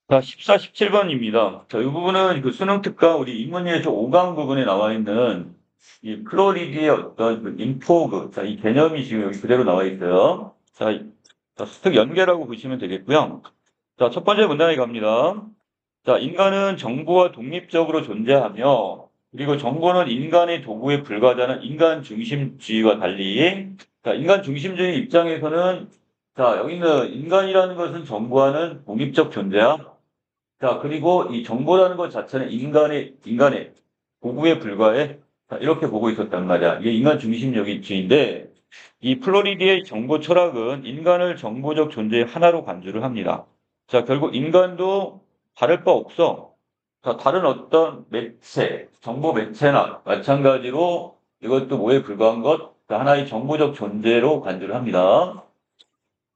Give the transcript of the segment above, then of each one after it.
자, 14, 17번입니다. 자, 이 부분은 그 수능 특강 우리 인문예조 5강 부분에 나와 있는 이 플로리디의 어떤 그 인포그, 자, 이 개념이 지금 여기 그대로 나와 있어요. 자, 자, 수특 연계라고 보시면 되겠고요. 자, 첫 번째 문단에 갑니다. 자, 인간은 정보와 독립적으로 존재하며, 그리고 정보는 인간의 도구에 불과하다는 인간 중심주의와 달리, 자, 인간 중심주의 입장에서는, 자, 여기 있는 인간이라는 것은 정보와는 독립적 존재야. 자, 그리고 이 정보라는 것 자체는 인간의 도구에 불과해. 자, 이렇게 보고 있었단 말이야. 이게 인간 중심주의인데, 이 플로리디의 정보 철학은 인간을 정보적 존재의 하나로 간주를 합니다. 자, 결국 인간도 다를 바 없어. 자, 다른 어떤 매체, 정보 매체나 마찬가지로 이것도 뭐에 불과한 것? 자, 하나의 정보적 존재로 간주를 합니다.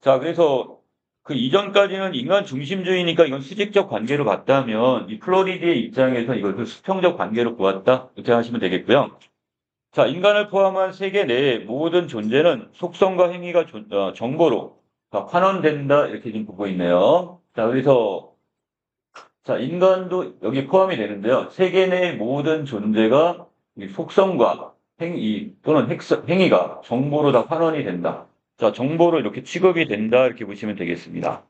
자, 그래서 그 이전까지는 인간 중심주의니까 이건 수직적 관계로 봤다면 이 플로리디의 입장에서 이것을 수평적 관계로 보았다. 이렇게 하시면 되겠고요. 자, 인간을 포함한 세계 내의 모든 존재는 속성과 행위가 정보로 환원된다. 이렇게 지금 보고 있네요. 자, 그래서 자, 인간도 여기 포함이 되는데요. 세계 내의 모든 존재가 이 속성과 행위 또는 행위가 정보로 다 환원이 된다. 자, 정보로 이렇게 취급이 된다. 이렇게 보시면 되겠습니다.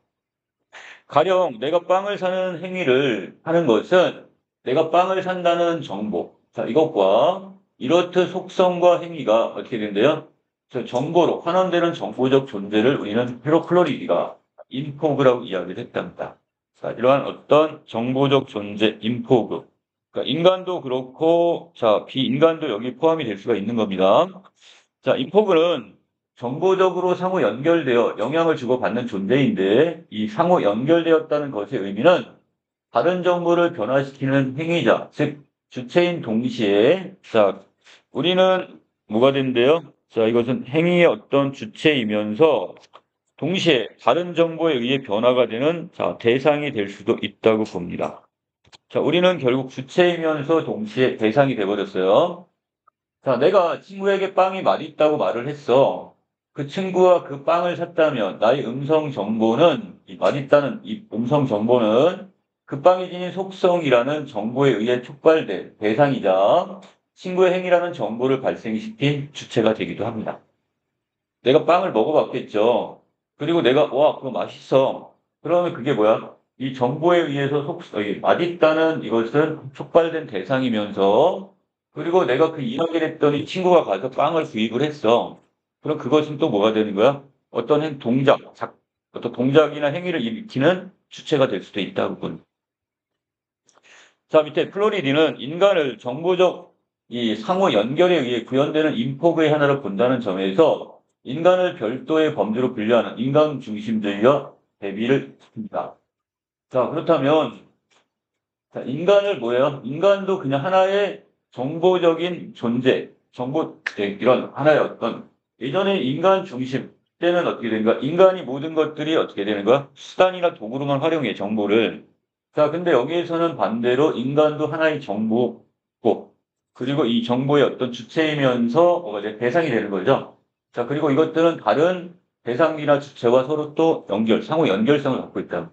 가령 내가 빵을 사는 행위를 하는 것은 내가 빵을 산다는 정보. 자, 이것과 이렇듯 속성과 행위가 어떻게 된대요? 저 정보로 환원되는 정보적 존재를 우리는 헤로클로리디가 인포그라고 이야기를 했답니다. 자, 이러한 어떤 정보적 존재, 인포그. 그러니까 인간도 그렇고, 자, 비인간도 여기 포함이 될 수가 있는 겁니다. 자, 인포그는 정보적으로 상호 연결되어 영향을 주고받는 존재인데, 이 상호 연결되었다는 것의 의미는 다른 정보를 변화시키는 행위자, 즉, 주체인 동시에, 자, 우리는 뭐가 된대요? 자, 이것은 행위의 어떤 주체이면서 동시에 다른 정보에 의해 변화가 되는 자, 대상이 될 수도 있다고 봅니다. 자, 우리는 결국 주체이면서 동시에 대상이 돼버렸어요. 자, 내가 친구에게 빵이 맛있다고 말을 했어. 그 친구가 그 빵을 샀다면 나의 음성 정보는 이 맛있다는 이 음성 정보는 그 빵이 지닌 속성이라는 정보에 의해 촉발된 대상이자 친구의 행위라는 정보를 발생시킨 주체가 되기도 합니다. 내가 빵을 먹어봤겠죠. 그리고 내가 와 그거 맛있어. 그러면 그게 뭐야? 이 정보에 의해서 맛있다는 이것은 촉발된 대상이면서 그리고 내가 그 이야기를 했더니 친구가 가서 빵을 구입을 했어. 그럼 그것은 또 뭐가 되는 거야? 어떤 어떤 동작이나 행위를 일으키는 주체가 될 수도 있다고 본. 자, 밑에 플로리디는 인간을 정보적 이 상호 연결에 의해 구현되는 인포그의 하나로 본다는 점에서 인간을 별도의 범주로 분류하는 인간 중심주의와 대비를 합니다. 자, 그렇다면 자, 인간을 뭐예요? 인간도 그냥 하나의 정보적인 존재, 이런 하나의 어떤 예전에 인간 중심 때는 어떻게 되는가? 인간이 모든 것들이 어떻게 되는 거야? 수단이나 도구로만 활용해 정보를. 자, 근데 여기에서는 반대로 인간도 하나의 정보고 그리고 이 정보의 어떤 주체이면서 뭐가 돼? 대상이 되는 거죠. 자, 그리고 이것들은 다른 대상이나 주체와 서로 또 상호 연결성을 갖고 있다.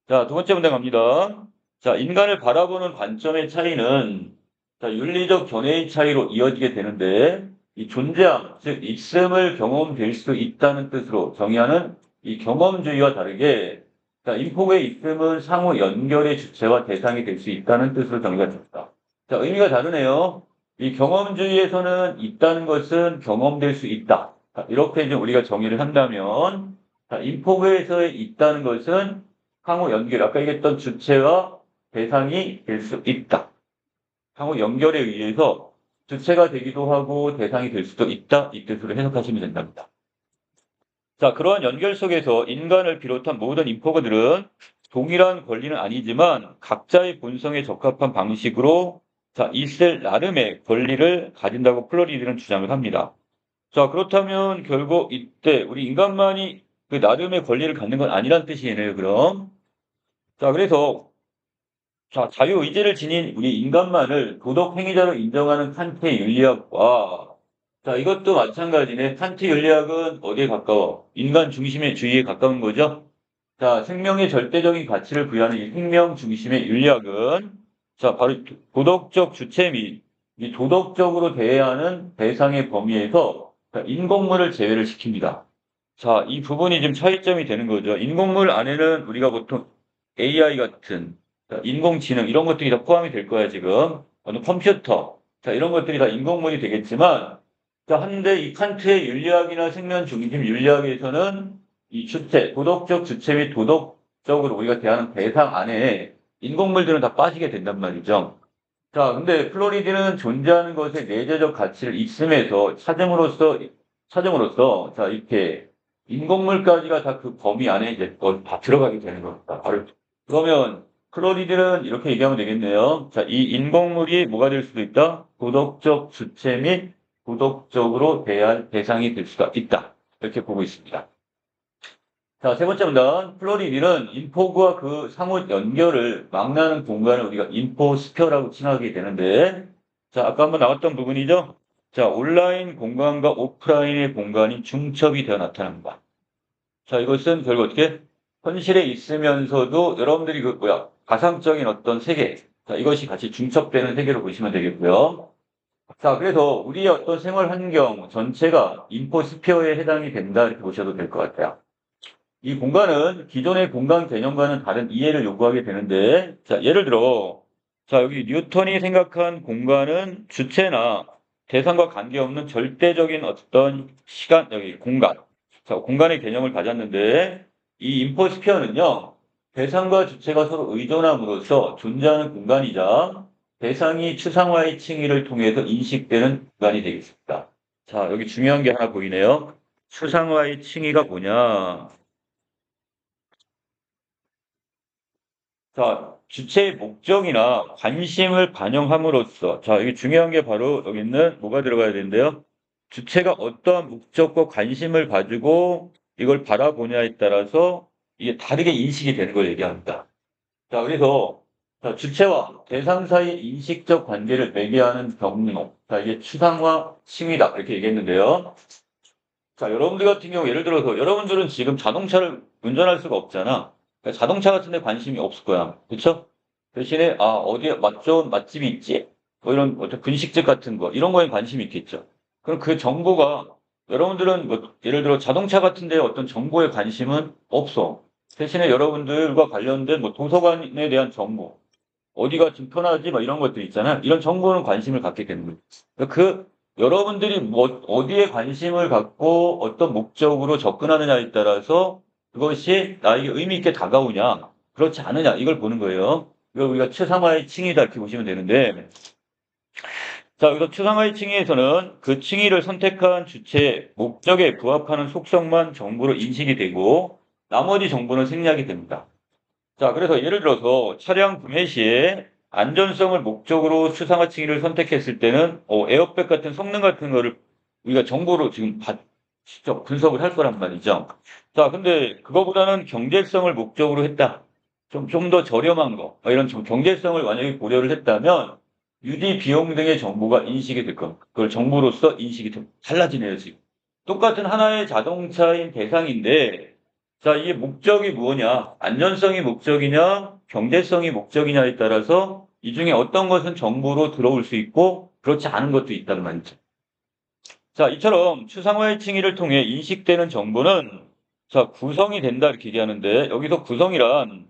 자, 두 번째 문제 갑니다. 자, 인간을 바라보는 관점의 차이는 자, 윤리적 견해의 차이로 이어지게 되는데 이 존재함, 즉 있음을 경험될 수 있다는 뜻으로 정의하는 이 경험주의와 다르게 자, 인폭의 있음은 상호 연결의 주체와 대상이 될 수 있다는 뜻으로 정의가 됩니다. 자, 의미가 다르네요. 이 경험주의에서는 있다는 것은 경험될 수 있다. 자, 이렇게 이제 우리가 정의를 한다면 자, 인폭에서의 있다는 것은 상호 연결, 아까 얘기했던 주체와 대상이 될 수 있다. 상호 연결에 의해서 주체가 되기도 하고 대상이 될 수도 있다. 이 뜻으로 해석하시면 된답니다. 자, 그러한 연결 속에서 인간을 비롯한 모든 인포그들은 동일한 권리는 아니지만 각자의 본성에 적합한 방식으로 자, 있을 나름의 권리를 가진다고 플로리드는 주장을 합니다. 자, 그렇다면 결국 이때 우리 인간만이 그 나름의 권리를 갖는 건 아니란 뜻이네요, 그럼. 자, 그래서 자, 자유의지를 지닌 우리 인간만을 도덕 행위자로 인정하는 칸트의 윤리학과 자, 이것도 마찬가지네. 칸트 윤리학은 어디에 가까워? 인간 중심의 주의에 가까운 거죠? 자, 생명의 절대적인 가치를 부여하는 이 생명 중심의 윤리학은 자, 바로 도덕적 주체 및 이 도덕적으로 대해야 하는 대상의 범위에서 인공물을 제외를 시킵니다. 자, 이 부분이 좀 차이점이 되는 거죠. 인공물 안에는 우리가 보통 AI 같은 인공지능 이런 것들이 다 포함이 될 거야, 지금. 어느 컴퓨터. 자, 이런 것들이 다 인공물이 되겠지만, 자, 한데 이 칸트의 윤리학이나 생명 중심 윤리학에서는 이 주체, 도덕적 주체 및 도덕적으로 우리가 대하는 대상 안에 인공물들은 다 빠지게 된단 말이죠. 자, 근데 플로리드는 존재하는 것에 내재적 가치를 있음에서 찾음으로써, 자, 이렇게 인공물까지가 다 그 범위 안에 이제 다 들어가게 되는 겁니다. 바로. 그러면 플로리드는 이렇게 얘기하면 되겠네요. 자, 이 인공물이 뭐가 될 수도 있다? 도덕적 주체 및 도덕적으로 대할 대상이 될 수가 있다. 이렇게 보고 있습니다. 자, 세 번째 문단. 플로리디는 인포그와 그 상호 연결을 막는 공간을 우리가 인포스피어라고 칭하게 되는데, 자, 아까 한번 나왔던 부분이죠? 자, 온라인 공간과 오프라인의 공간이 중첩이 되어 나타납니다. 자, 이것은 결국 어떻게? 현실에 있으면서도 여러분들이 가상적인 어떤 세계, 자, 이것이 같이 중첩되는 세계로 보시면 되겠고요. 자, 그래서 우리의 어떤 생활 환경 전체가 인포스피어에 해당이 된다, 이렇게 보셔도 될 것 같아요. 이 공간은 기존의 공간 개념과는 다른 이해를 요구하게 되는데, 자, 예를 들어, 자, 여기 뉴턴이 생각한 공간은 주체나 대상과 관계없는 절대적인 어떤 시간, 여기 공간. 자, 공간의 개념을 가졌는데, 이 인포스피어는요, 대상과 주체가 서로 의존함으로써 존재하는 공간이자 대상이 추상화의 칭의를 통해서 인식되는 공간이 되겠습니다. 자, 여기 중요한 게 하나 보이네요. 추상화의 칭의가 뭐냐? 자, 주체의 목적이나 관심을 반영함으로써, 자, 이게 중요한 게 바로 여기 있는 뭐가 들어가야 되는데요? 주체가 어떠한 목적과 관심을 가지고 이걸 바라보냐에 따라서 이게 다르게 인식이 되는 걸 얘기합니다. 자, 그래서 자, 주체와 대상 사이 인식적 관계를 매개하는 경로. 자, 이게 추상화 칭의다. 이렇게 얘기했는데요. 자, 여러분들 같은 경우 예를 들어서 여러분들은 지금 자동차를 운전할 수가 없잖아. 그러니까 자동차 같은 데 관심이 없을 거야. 그쵸? 대신에, 아, 어디에 좋은 맛집이 있지? 뭐 이런 어떤 분식집 같은 거, 이런 거에 관심이 있겠죠. 그럼 그 정보가, 여러분들은 뭐, 예를 들어 자동차 같은 데 어떤 정보에 관심은 없어. 대신에 여러분들과 관련된 뭐 도서관에 대한 정보, 어디가 좀 편하지? 막 이런 것들 있잖아요. 이런 정보는 관심을 갖게 되는 거예요. 그러니까 여러분들이 뭐, 어디에 관심을 갖고 어떤 목적으로 접근하느냐에 따라서 그것이 나에게 의미 있게 다가오냐, 그렇지 않으냐, 이걸 보는 거예요. 이걸 우리가 추상화의 칭의다 이렇게 보시면 되는데, 자, 여기서 추상화의 칭의에서는 그 칭의를 선택한 주체의 목적에 부합하는 속성만 정보로 인식이 되고, 나머지 정보는 생략이 됩니다. 자, 그래서 예를 들어서 차량 구매 시에 안전성을 목적으로 추상화 칭의를 선택했을 때는 에어백 같은 성능 같은 거를 우리가 정보로 지금 직접 분석을 할 거란 말이죠. 자, 근데 그거보다는 경제성을 목적으로 했다. 좀 더 저렴한 거, 이런 좀 경제성을 만약에 고려를 했다면 유지 비용 등의 정보가 인식이 될 겁니다. 그걸 정보로서 인식이 달라지네요, 지금. 똑같은 하나의 자동차인 대상인데 자, 이게 목적이 뭐냐? 안전성이 목적이냐? 경제성이 목적이냐에 따라서 이 중에 어떤 것은 정보로 들어올 수 있고 그렇지 않은 것도 있다는 말이죠. 자, 이처럼 추상화의 칭의를 통해 인식되는 정보는 자, 구성이 된다 이렇게 얘기하는데 여기서 구성이란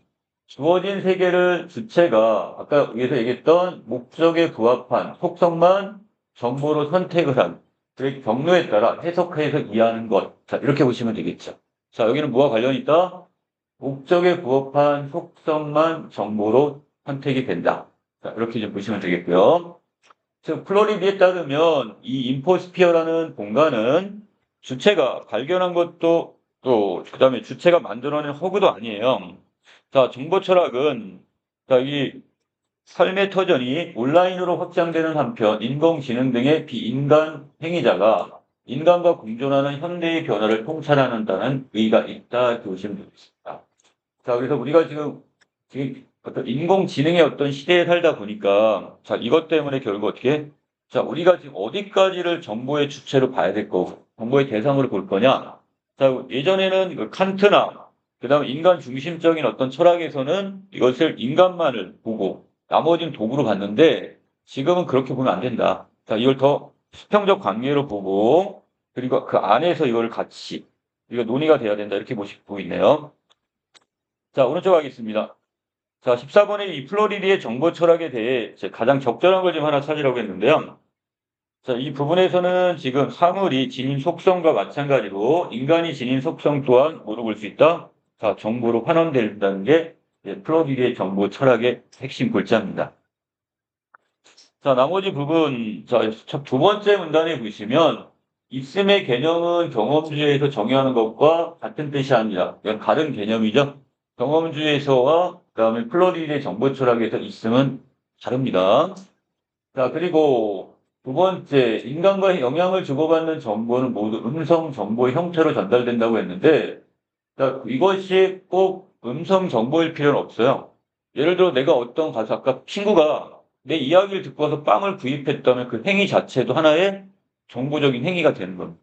주어진 세계를 주체가 아까 위에서 얘기했던 목적에 부합한 속성만 정보로 선택을 한 그 경로에 따라 해석해서 이해하는 것. 자, 이렇게 보시면 되겠죠. 자, 여기는 뭐와 관련이 있다? 목적에 부합한 속성만 정보로 선택이 된다. 자, 이렇게 좀 보시면 되겠고요. 즉, 플로리디에 따르면 이 인포스피어라는 공간은 주체가 발견한 것도 또, 그 다음에 주체가 만들어낸 허구도 아니에요. 자, 정보 철학은, 자, 이 삶의 터전이 온라인으로 확장되는 한편 인공지능 등의 비인간 행위자가 인간과 공존하는 현대의 변화를 통찰하는다는 의의가 있다 이렇게 보시면 되겠습니다. 자, 그래서 우리가 지금 어떤 인공지능의 어떤 시대에 살다 보니까 자, 이것 때문에 결국 어떻게 자, 우리가 지금 어디까지를 정보의 주체로 봐야 될 거고 정보의 대상으로 볼 거냐? 자, 예전에는 그 칸트나 그 다음에 인간 중심적인 어떤 철학에서는 이것을 인간만을 보고 나머지는 도구로 봤는데 지금은 그렇게 보면 안 된다. 자, 이걸 더 수평적 관계로 보고 그리고 그 안에서 이걸 같이 이거 논의가 돼야 된다. 이렇게 보고 있네요. 자, 오른쪽 하겠습니다. 자, 14번에 이 플로리디의 정보 철학에 대해 가장 적절한 걸 좀 하나 찾으려고 했는데요. 자, 이 부분에서는 지금 사물이 지닌 속성과 마찬가지로 인간이 지닌 속성 또한 뭐로 볼 수 있다? 자, 정보로 환원된다는 게 플로디의 정보 철학의 핵심 골자입니다. 자, 나머지 부분, 자, 두 번째 문단에 보시면 있음의 개념은 경험주의에서 정의하는 것과 같은 뜻이 아니라 이건 다른 개념이죠. 경험주의에서와 그다음에 플로디의 정보 철학에서 있음은 다릅니다. 자, 그리고 두 번째, 인간과 영향을 주고받는 정보는 모두 음성 정보의 형태로 전달된다고 했는데, 자, 이것이 꼭 음성 정보일 필요는 없어요. 예를 들어 내가 어떤 가수, 아까 친구가 내 이야기를 듣고 와서 빵을 구입했다면 그 행위 자체도 하나의 정보적인 행위가 되는 겁니다.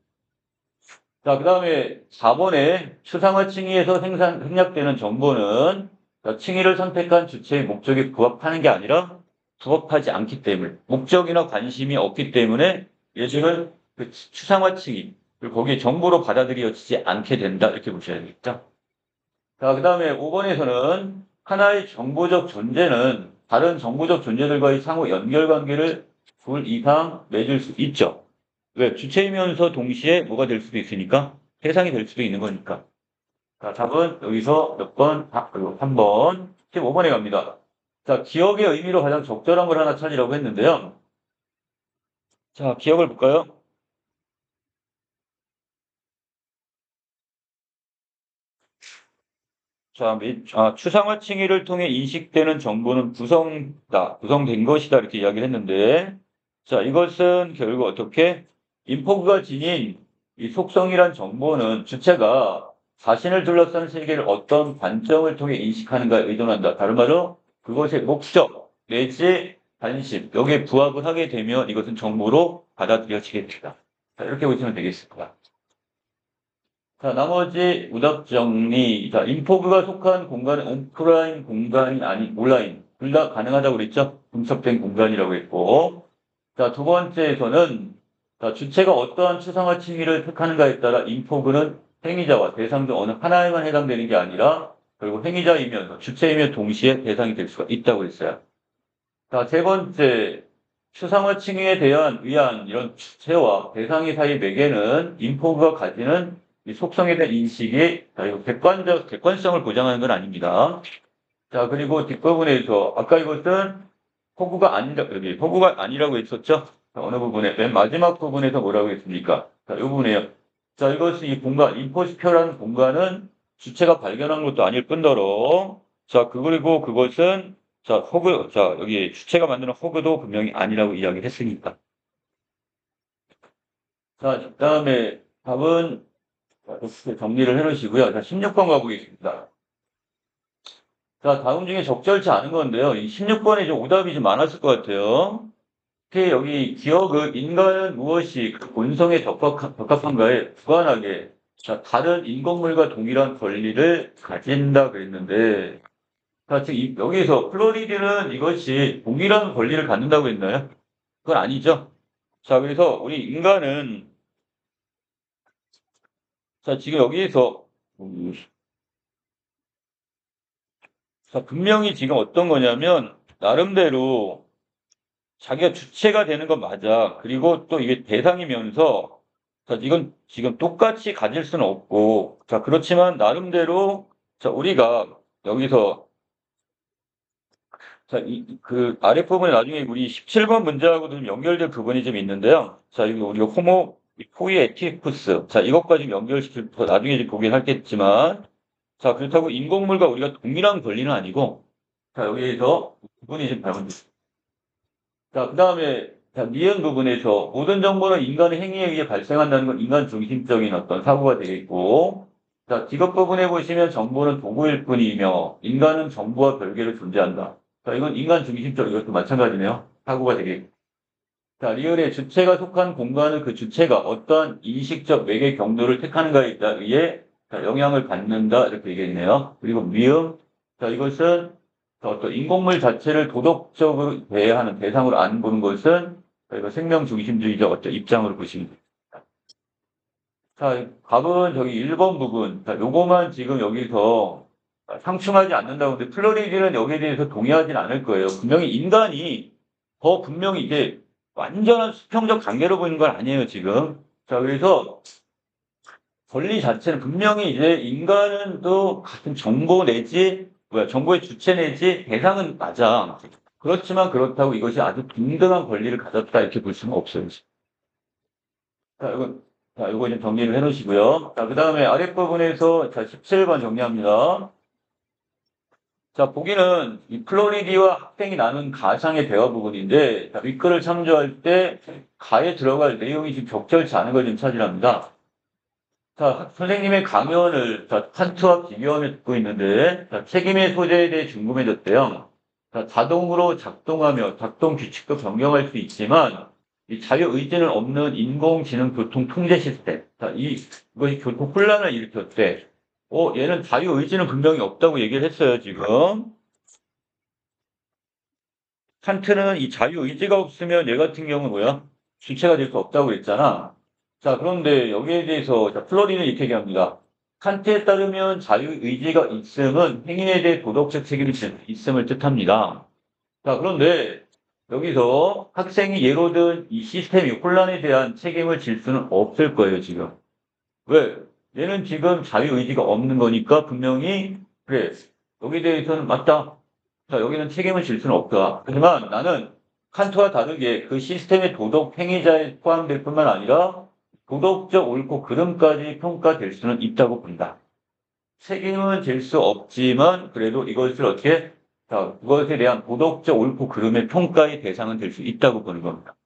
자, 그 다음에 4번에 추상화 칭의에서 생략되는 정보는 자, 칭의를 선택한 주체의 목적에 부합하는 게 아니라 부합하지 않기 때문에 목적이나 관심이 없기 때문에 예술은 그 추상화 칭의 그리고 거기에 정보로 받아들여지지 않게 된다 이렇게 보셔야 되겠죠. 자, 그 다음에 5번에서는 하나의 정보적 존재는 다른 정보적 존재들과의 상호 연결관계를 둘 이상 맺을 수 있죠. 왜? 주체이면서 동시에 뭐가 될 수도 있으니까 대상이 될 수도 있는 거니까. 자, 답은 여기서 몇 번? 그리고 3번. 15번에 갑니다. 자, 기억의 의미로 가장 적절한 걸 하나 찾으려고 했는데요. 자, 기억을 볼까요? 자, 추상화 칭의를 통해 인식되는 정보는 구성된 것이다. 이렇게 이야기를 했는데, 자, 이것은 결국 어떻게? 인포그가 지닌 이 속성이란 정보는 주체가 자신을 둘러싸는 세계를 어떤 관점을 통해 인식하는가에 의존한다. 다른 말로 그것의 목적 내지 관심, 여기에 부합을 하게 되면 이것은 정보로 받아들여지게 된다. 자, 이렇게 보시면 되겠습니다. 자, 나머지 오답 정리. 자, 인포그가 속한 공간은 오프라인 공간이 아닌 온라인. 둘 다 가능하다고 그랬죠? 분석된 공간이라고 했고. 자, 두 번째에서는 자, 주체가 어떠한 추상화 칭의를 택하는가에 따라 인포그는 행위자와 대상 중 어느 하나에만 해당되는 게 아니라 결국 행위자이면서 주체이며 동시에 대상이 될 수가 있다고 했어요. 자, 세 번째. 추상화 칭의에 대한 의한 이런 주체와 대상의 사이 매개는 인포그가 가지는 이 속성에 대한 인식이 객관성을 보장하는 건 아닙니다. 자, 그리고 뒷부분에서 아까 이것은 호구가 아니라고 했었죠? 자, 어느 부분에? 맨 마지막 부분에서 뭐라고 했습니까? 자, 이 부분에요. 자, 이것은 이 공간, 인포스표라는 공간은 주체가 발견한 것도 아닐 뿐더러 자, 그리고 그것은 자, 여기 주체가 만드는 호구도 분명히 아니라고 이야기를 했으니까. 자, 그 다음에 답은 이렇게 정리를 해놓으시고요. 자, 16번 가보겠습니다. 자, 다음 중에 적절치 않은 건데요. 이 16번에 좀 오답이 좀 많았을 것 같아요. 특히 여기 기억은 인간은 무엇이 그 본성에 적합한가에 무관하게 자, 다른 인공물과 동일한 권리를 가진다 그랬는데 자, 지금 여기서 플로리드는 이것이 동일한 권리를 갖는다고 했나요? 그건 아니죠. 자, 그래서 우리 인간은 자, 지금 여기에서 자, 분명히 지금 어떤 거냐면 나름대로 자기가 주체가 되는 건 맞아. 그리고 또 이게 대상이면서 자, 이건 지금 똑같이 가질 수는 없고 자, 그렇지만 나름대로 자, 우리가 여기서 자, 그 아랫부분에 나중에 우리 17번 문제하고도 좀 연결될 부분이 좀 있는데요. 자, 이거 우리가 호모 포이에티푸스 자, 이것과 좀 연결시킬 나중에 좀 보긴 하겠지만 자, 그렇다고 인공물과 우리가 동일한 권리는 아니고 자, 여기에서 부분이 좀 잘못됐습니다. 자, 그 다음에 니은 부분에서 모든 정보는 인간의 행위에 의해 발생한다는 건 인간 중심적인 어떤 사고가 되겠고 자, 직업 부분에 보시면 정보는 도구일 뿐이며 인간은 정보와 별개로 존재한다. 자, 이건 인간 중심적 이것도 마찬가지네요. 사고가 되겠고 자, 리을의 주체가 속한 공간은 그 주체가 어떠한 인식적 매개 경로를 택하는가에 의해 자, 영향을 받는다 이렇게 얘기했네요. 그리고 위험, 자, 이것은 어떤 인공물 자체를 도덕적으로 대하는 대상으로 안 보는 것은 저희가 생명 중심주의적 어떤 입장으로 보시면 됩니다. 자, 답은 저기 1번 부분. 자, 요거만 지금 여기서 상충하지 않는다고 하는데 플로리디는 여기에 대해서 동의하진 않을 거예요. 분명히 인간이 더 분명히 이게 완전한 수평적 관계로 보이는 건 아니에요, 지금. 자, 그래서 권리 자체는 분명히 이제 인간은 또 같은 정보 내지, 정보의 주체 내지 대상은 맞아. 그렇지만 그렇다고 이것이 아주 동등한 권리를 가졌다 이렇게 볼 수는 없어요. 자, 이거 좀 정리를 해 놓으시고요. 자, 그 다음에 아랫부분에서 자, 17번 정리합니다. 자, 보기는 이 플로리디와 학생이 나눈 가상의 대화 부분인데, 자, 윗글을 참조할 때 가에 들어갈 내용이 지금 적절치 않은 걸 좀 찾으랍니다. 자, 선생님의 강연을 자, 칸트와 비교하며 듣고 있는데, 자, 책임의 소재에 대해 궁금해졌대요. 자, 자동으로 작동하며 작동 규칙도 변경할 수 있지만, 이 자유의지는 없는 인공지능 교통 통제 시스템. 자, 이것이 교통 혼란을 일으켰대. 얘는 자유의지는 분명히 없다고 얘기를 했어요, 지금. 칸트는 이 자유의지가 없으면 얘 같은 경우는 뭐야? 주체가 될 수 없다고 그랬잖아. 자, 그런데 여기에 대해서 자, 플로리는 이렇게 얘기합니다. 칸트에 따르면 자유의지가 있음은 행위에 대해 도덕적 책임이 있음을 뜻합니다. 자, 그런데 여기서 학생이 예로 든 이 시스템이 혼란에 대한 책임을 질 수는 없을 거예요, 지금. 왜? 얘는 지금 자유의지가 없는 거니까 분명히, 그래, 여기에 대해서는 맞다. 자, 여기는 책임을 질 수는 없다. 하지만 나는 칸트와 다르게 그 시스템의 도덕 행위자에 포함될 뿐만 아니라 도덕적 옳고 그름까지 평가될 수는 있다고 본다. 책임은 질 수 없지만 그래도 이것을 어떻게 자, 그것에 대한 도덕적 옳고 그름의 평가의 대상은 될 수 있다고 보는 겁니다.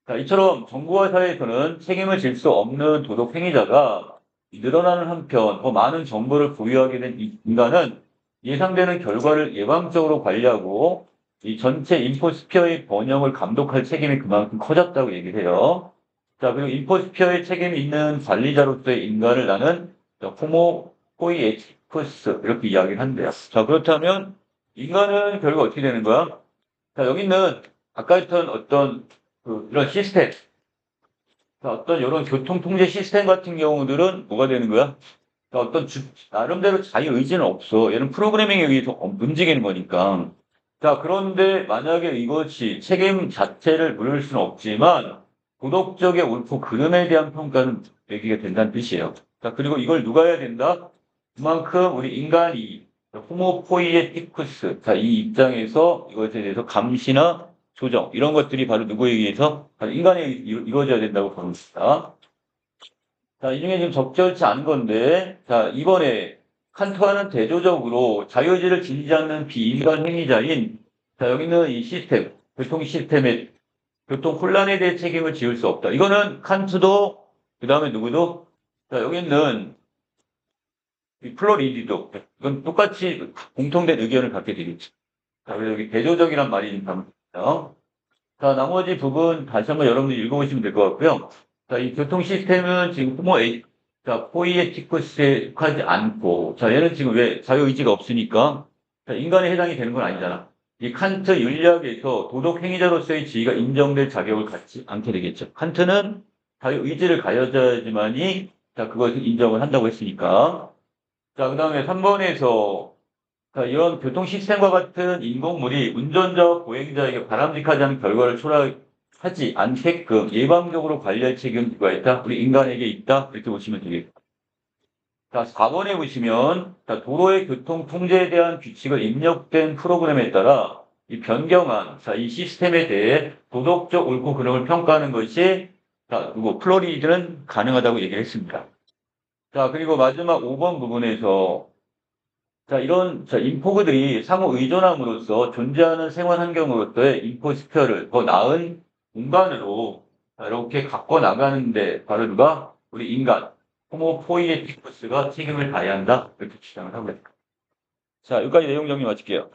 자, 이처럼 정부와 사회에서는 책임을 질 수 없는 도덕 행위자가 늘어나는 한편 더 많은 정보를 보유하게 된 이 인간은 예상되는 결과를 예방적으로 관리하고 이 전체 인포스피어의 번영을 감독할 책임이 그만큼 커졌다고 얘기를 해요. 자, 그리고 인포스피어의 책임이 있는 관리자로서의 인간을 나는 호모 호이에티쿠스 이렇게 이야기를 한대요. 자, 그렇다면 인간은 결국 어떻게 되는 거야? 자, 여기 있는 아까 했던 어떤 이런 시스템, 자, 어떤 이런 교통 통제 시스템 같은 경우들은 뭐가 되는 거야? 자, 나름대로 자유의지는 없어. 얘는 프로그래밍에 의해서 움직이는 거니까. 자, 그런데 만약에 이것이 책임 자체를 물을 수는 없지만 도덕적의 옳고 그름에 대한 평가는 매기게 된다는 뜻이에요. 자, 그리고 이걸 누가 해야 된다? 그만큼 우리 인간이 호모 포이에티쿠스, 자, 이 입장에서 이것에 대해서 감시나 조정, 이런 것들이 바로 누구에 의해서? 바로 인간에 이루어져야 된다고 봅니다. 자, 이 중에 지금 적절치 않은 건데, 자, 이번에 칸트와는 대조적으로 자유의지를 지니지 않는 비인간 행위자인, 자, 여기는 이 시스템, 교통 시스템의 교통 혼란에 대해 책임을 지을 수 없다. 이거는 칸트도, 그 다음에 누구도, 자, 여기는 이 플로리디도, 이건 똑같이 공통된 의견을 갖게 되겠죠. 자, 그래서 여기 대조적이란 말이 담깁니다. 자, 나머지 부분 다시 한번 여러분들이 읽어보시면 될 것 같고요. 자, 이 교통 시스템은 지금 자, 포이에티쿠스에 속하지 않고, 자, 얘는 지금 왜 자유의지가 없으니까, 자, 인간에 해당이 되는 건 아니잖아. 이 칸트 윤리학에서 도덕 행위자로서의 지위가 인정될 자격을 갖지 않게 되겠죠. 칸트는 자유의지를 가져야지만이, 자, 그것을 인정을 한다고 했으니까. 자, 그 다음에 3번에서 자, 이런 교통 시스템과 같은 인공물이 운전자와 보행자에게 바람직하지 않은 결과를 초래하지 않게끔 예방적으로 관리할 책임은 누가 있다? 우리 인간에게 있다? 이렇게 보시면 되겠습니다. 자, 4번에 보시면 자, 도로의 교통 통제에 대한 규칙을 입력된 프로그램에 따라 이 변경한 자, 이 시스템에 대해 도덕적 옳고 그름을 평가하는 것이 자, 플로리드는 가능하다고 얘기를 했습니다. 자, 그리고 마지막 5번 부분에서 자, 인포그들이 상호 의존함으로써 존재하는 생활 환경으로서의 인포스피어를 더 나은 공간으로 자, 이렇게 갖고 나가는데 바로 누가? 우리 인간, 호모 포이에티쿠스가 책임을 다해야 한다. 이렇게 주장을 하고 있습니다. 자, 여기까지 내용 정리 마칠게요.